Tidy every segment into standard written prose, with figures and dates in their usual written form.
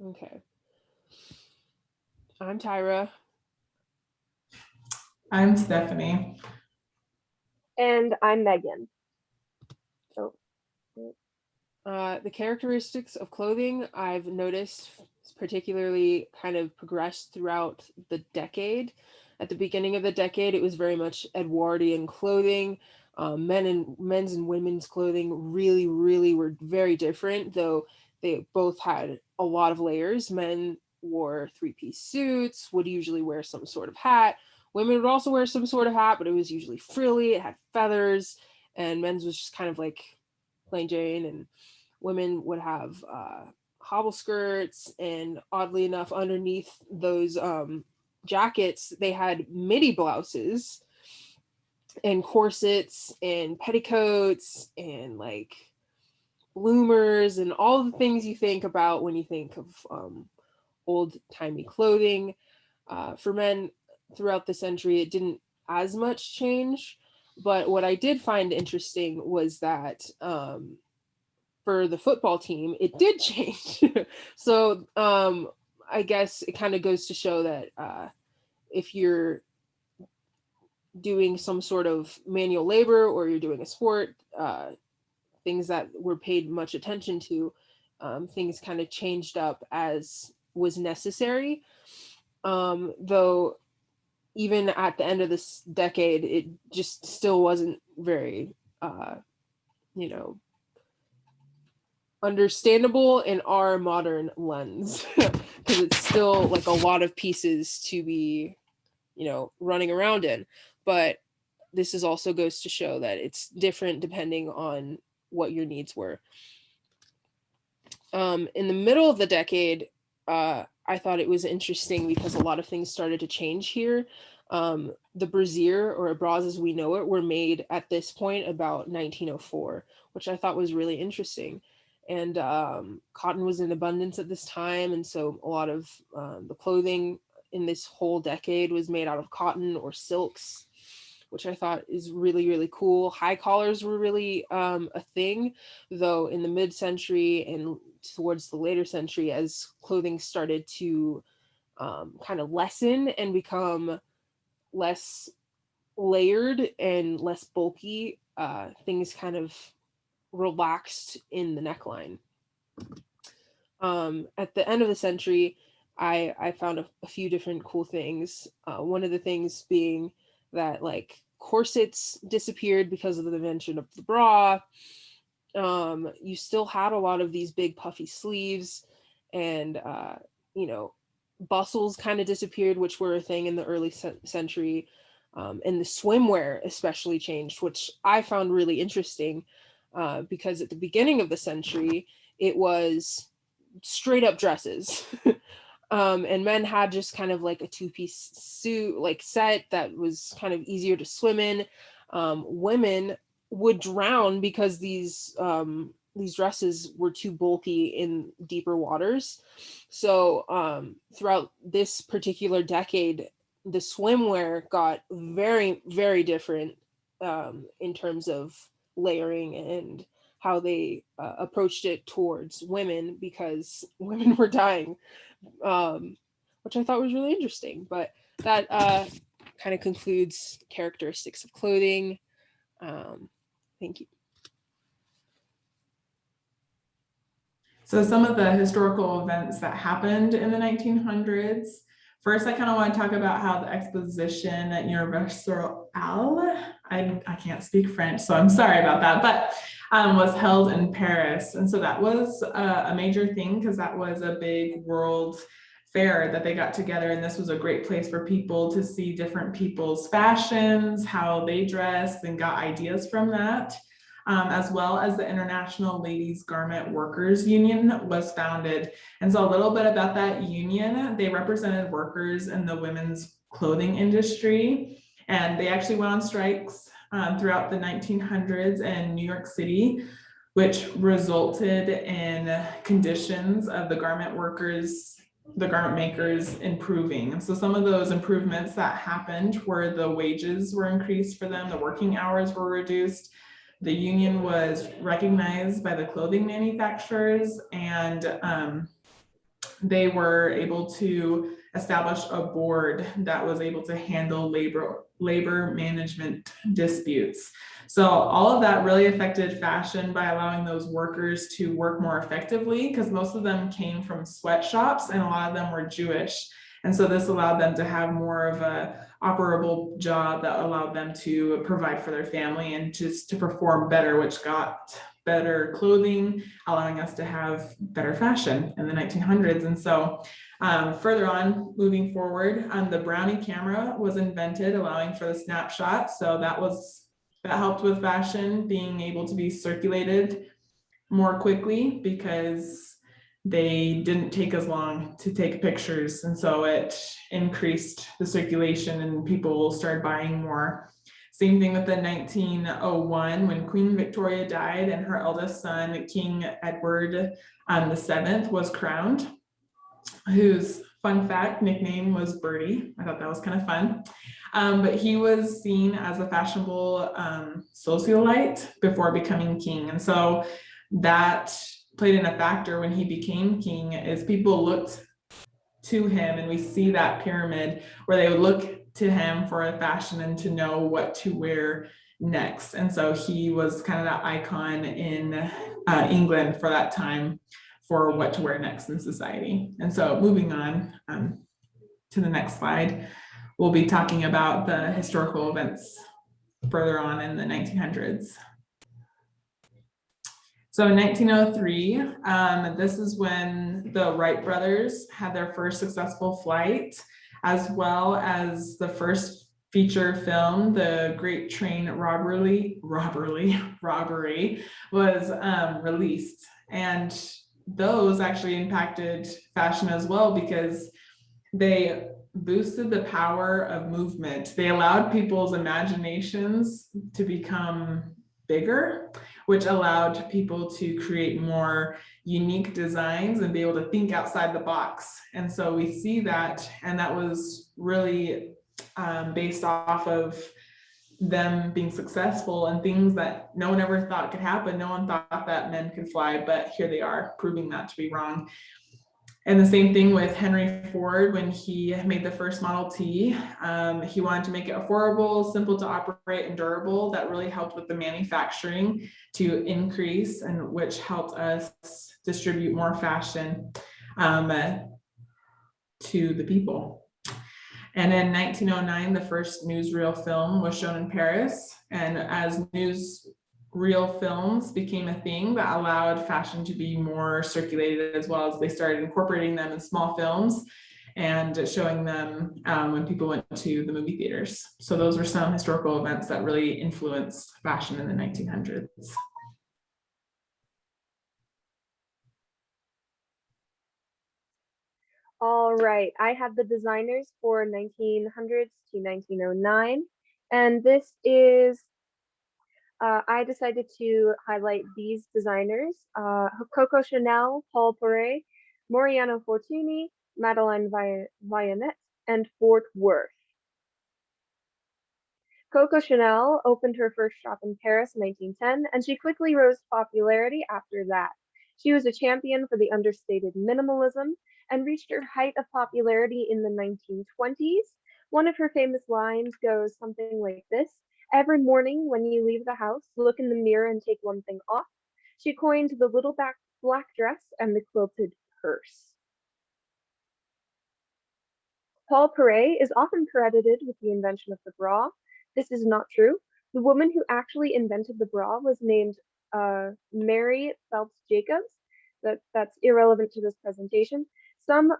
Okay. I'm Tyra. I'm Stephanie. And I'm Megan. Oh, The characteristics of clothing I've noticed particularly kind of progressed throughout the decade. At the beginning of the decade, it was very much Edwardian clothing. Men's and women's clothing really were very different, though they both had a lot of layers. Men wore three-piece suits, would usually wear some sort of hat. Women would also wear some sort of hat, but it was usually frilly, it had feathers, and men's was just kind of like plain Jane, and women would have hobble skirts, and oddly enough, underneath those jackets, they had midi blouses and corsets and petticoats and like bloomers and all the things you think about when you think of old timey clothing. For men throughout the century, it didn't as much change. But what I did find interesting was that for the football team, it did change. So I guess it kind of goes to show that if you're doing some sort of manual labor or you're doing a sport, things that were paid much attention to, things kind of changed up as was necessary. Though even at the end of this decade, it just still wasn't very, you know, understandable in our modern lens because it's still like a lot of pieces to be, running around in. But this is also goes to show that it's different depending on what your needs were. In the middle of the decade, I thought it was interesting because a lot of things started to change here. The brassiere, or bras as we know it, were made at this point about 1904, which I thought was really interesting. And cotton was in abundance at this time, and so a lot of the clothing in this whole decade was made out of cotton or silks, which I thought is really cool. High collars were really a thing, though in the mid-century and towards the later century, as clothing started to kind of lessen and become less layered and less bulky, things kind of relaxed in the neckline. At the end of the century, I found a few different cool things. One of the things being that like corsets disappeared because of the invention of the bra. You still had a lot of these big puffy sleeves, and bustles kind of disappeared, which were a thing in the early century. And the swimwear especially changed, which I found really interesting, because at the beginning of the century, it was straight up dresses. And men had just kind of like a two-piece suit like set that was kind of easier to swim in. Women would drown because these dresses were too bulky in deeper waters. So throughout this particular decade, the swimwear got very different, in terms of layering and how they approached it towards women, because women were dying, which I thought was really interesting. But that kind of concludes characteristics of clothing. Thank you. So some of the historical events that happened in the 1900s. First, I kind of want to talk about how the Exposition Universelle, I can't speak French, so I'm sorry about that, but was held in Paris. And so that was a major thing because that was a big world fair that they got together, and this was a great place for people to see different people's fashions, how they dressed, and got ideas from that. As well as the International Ladies Garment Workers Union was founded. And so a little bit about that union, they represented workers in the women's clothing industry, and they actually went on strikes throughout the 1900s in New York City, which resulted in conditions of the garment workers, the garment makers improving. So some of those improvements that happened were the wages were increased for them, the working hours were reduced. The union was recognized by the clothing manufacturers, and they were able to establish a board that was able to handle labor management disputes. So all of that really affected fashion by allowing those workers to work more effectively, because most of them came from sweatshops and a lot of them were Jewish. And so this allowed them to have more of a operable job that allowed them to provide for their family and just to perform better, which got better clothing, allowing us to have better fashion in the 1900s. And so further on, moving forward, the Brownie camera was invented, allowing for the snapshot. So that helped with fashion being able to be circulated more quickly because they didn't take as long to take pictures. And so it increased the circulation and people started buying more. Same thing with the 1901 when Queen Victoria died and her eldest son, King Edward VII, was crowned, whose fun fact nickname was Birdie. I thought that was kind of fun. But he was seen as a fashionable socialite before becoming king. And so that played in a factor when he became king, is people looked to him, and we see that pyramid where they would look to him for a fashion and to know what to wear next. And so he was kind of that icon in England for that time for what to wear next in society. And so moving on to the next slide, we'll be talking about the historical events further on in the 1900s. So in 1903, this is when the Wright brothers had their first successful flight, as well as the first feature film, The Great Train Robbery was released. And those actually impacted fashion as well because they boosted the power of movement. They allowed people's imaginations to become bigger, which allowed people to create more unique designs and be able to think outside the box. And so we see that, and that was really based off of them being successful and things that no one ever thought could happen. No one thought that men could fly, but here they are proving that to be wrong. And the same thing with Henry Ford when he made the first Model T. He wanted to make it affordable, simple to operate, and durable. That really helped with the manufacturing to increase, and which helped us distribute more fashion to the people. And in 1909, the first newsreel film was shown in Paris. And as newsreel films became a thing, that allowed fashion to be more circulated, as well as they started incorporating them in small films and showing them when people went to the movie theaters. So those were some historical events that really influenced fashion in the 1900s. All right, I have the designers for 1900s to 1909, and this is, I decided to highlight these designers, Coco Chanel, Paul Poiret, Moriano Fortuny, Madeleine Vionnet, and Fort Worth. Coco Chanel opened her first shop in Paris in 1910, and she quickly rose to popularity after that. She was a champion for the understated minimalism and reached her height of popularity in the 1920s. One of her famous lines goes something like this: "Every morning when you leave the house, look in the mirror and take one thing off." She coined the little black dress and the quilted purse. Paul Poiret is often credited with the invention of the bra. This is not true. The woman who actually invented the bra was named Mary Phelps Jacobs. That's irrelevant to this presentation. Some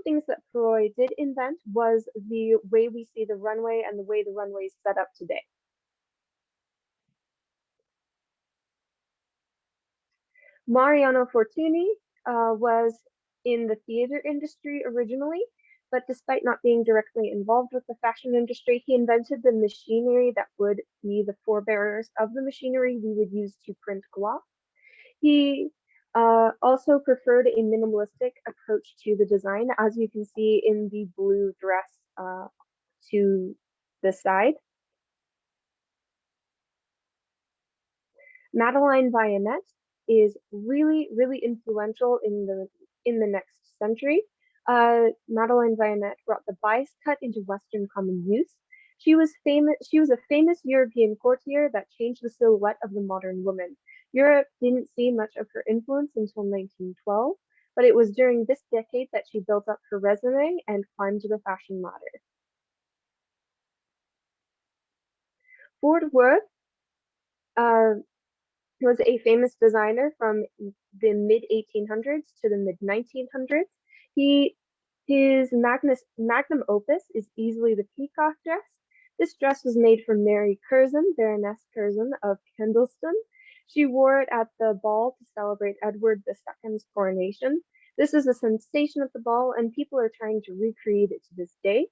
things that Poiret did invent was the way we see the runway and the way the runway is set up today. Mariano Fortuny was in the theater industry originally, but despite not being directly involved with the fashion industry, he invented the machinery that would be the forebearers of the machinery we would use to print cloth. He also preferred a minimalistic approach to the design, as you can see in the blue dress to the side. Madeleine Vionnet is really, really influential in the next century, Madeleine Vionnet brought the bias cut into Western common use. She was famous. She was a famous European courtier that changed the silhouette of the modern woman. Europe didn't see much of her influence until 1912, but it was during this decade that she built up her resume and climbed the fashion ladder. Ford Worth was a famous designer from the mid 1800s to the mid 1900s. His magnum opus is easily the peacock dress. This dress was made for Mary Curzon, Baroness Curzon of Pendleston. She wore it at the ball to celebrate Edward II's coronation. This is a sensation at the ball, and people are trying to recreate it to this day.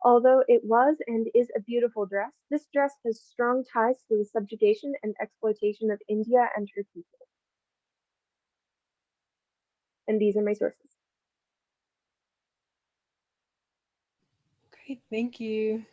Although it was and is a beautiful dress, this dress has strong ties to the subjugation and exploitation of India and her people. And these are my sources. Great, thank you.